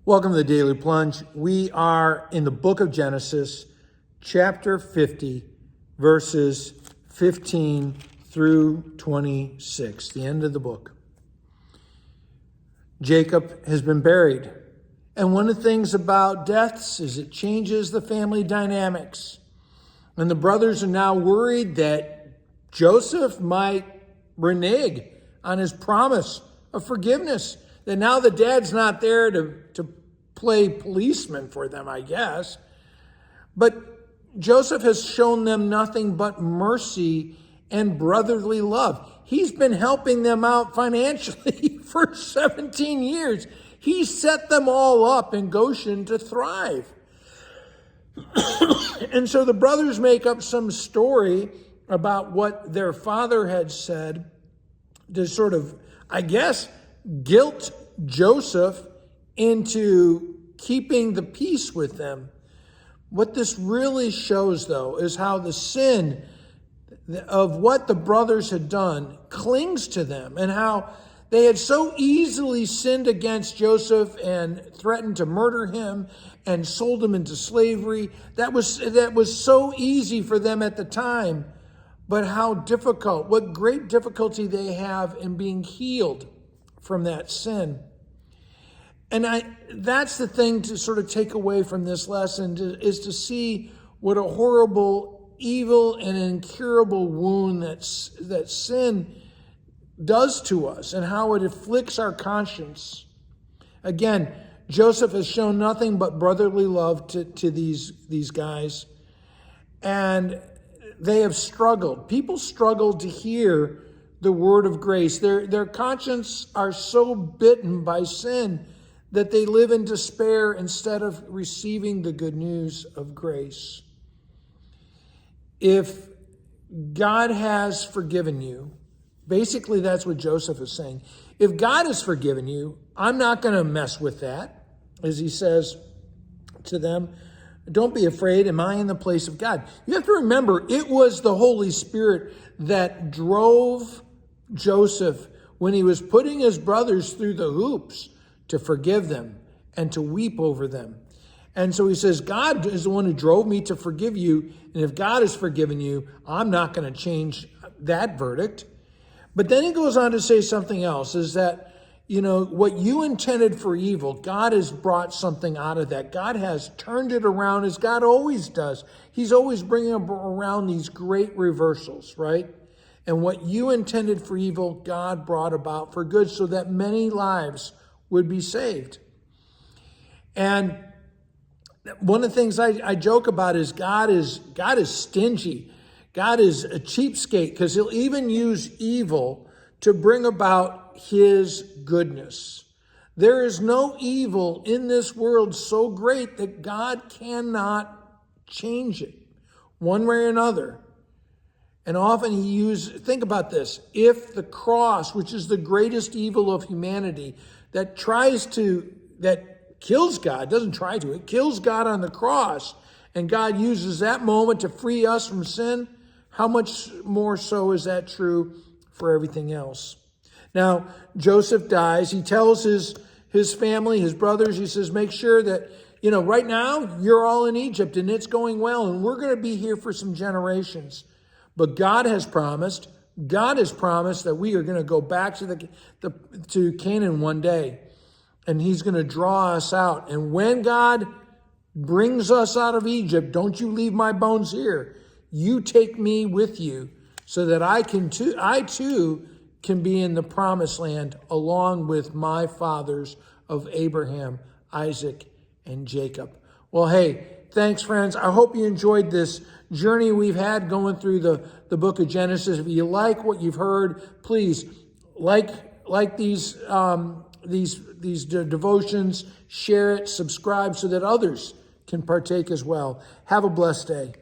Welcome to the Daily Plunge. We are in the book of Genesis, chapter 50, verses 15 through 26, the end of the book. Jacob has been buried. And one of the things about deaths is it changes the family dynamics. And the brothers are now worried that Joseph might renege on his promise of forgiveness. That now the dad's not there to play policeman for them, I guess. But Joseph has shown them nothing but mercy and brotherly love. He's been helping them out financially for 17 years. He set them all up in Goshen to thrive. And so the brothers make up some story about what their father had said to sort of, I guess, guilt Joseph into keeping the peace with them. What this really shows, though, is how the sin of what the brothers had done clings to them, and how they had so easily sinned against Joseph and threatened to murder him and sold him into slavery. That was so easy for them at the time, but how difficult, what great difficulty they have in being healed from that sin. And that's the thing to sort of take away from this lesson, is to see what a horrible, evil, and incurable wound that sin does to us, and how it afflicts our conscience. Again, Joseph has shown nothing but brotherly love to these guys, and they have struggled. People struggle to hear the word of grace. Their conscience are so bitten by sin that they live in despair instead of receiving the good news of grace. If God has forgiven you, basically that's what Joseph is saying. If God has forgiven you, I'm not going to mess with that. As he says to them, don't be afraid. Am I in the place of God? You have to remember, it was the Holy Spirit that drove Joseph when he was putting his brothers through the hoops to forgive them and to weep over them. And so he says, God is the one who drove me to forgive you. And if God has forgiven you, I'm not going to change that verdict. But then he goes on to say something else, is that, what you intended for evil, God has brought something out of that. God has turned it around, as God always does. He's always bringing around these great reversals, right? And what you intended for evil, God brought about for good, so that many lives would be saved. And one of the things I joke about is God is stingy. God is a cheapskate, because he'll even use evil to bring about his goodness. There is no evil in this world so great that God cannot change it one way or another. And often think about this, if the cross, which is the greatest evil of humanity, that kills God, it kills God on the cross, and God uses that moment to free us from sin, how much more so is that true for everything else? Now, Joseph dies. He tells his family, his brothers, he says, make sure that, right now you're all in Egypt and it's going well, and we're going to be here for some generations. But God has promised that we are going to go back to Canaan one day, and he's going to draw us out. And when God brings us out of Egypt, don't you leave my bones here. You take me with you, so that I too can be in the promised land along with my fathers of Abraham, Isaac, and Jacob. Well, hey, thanks, friends. I hope you enjoyed this journey we've had going through the book of Genesis. If you like what you've heard, please like these devotions, share it, subscribe, so that others can partake as well. Have a blessed day.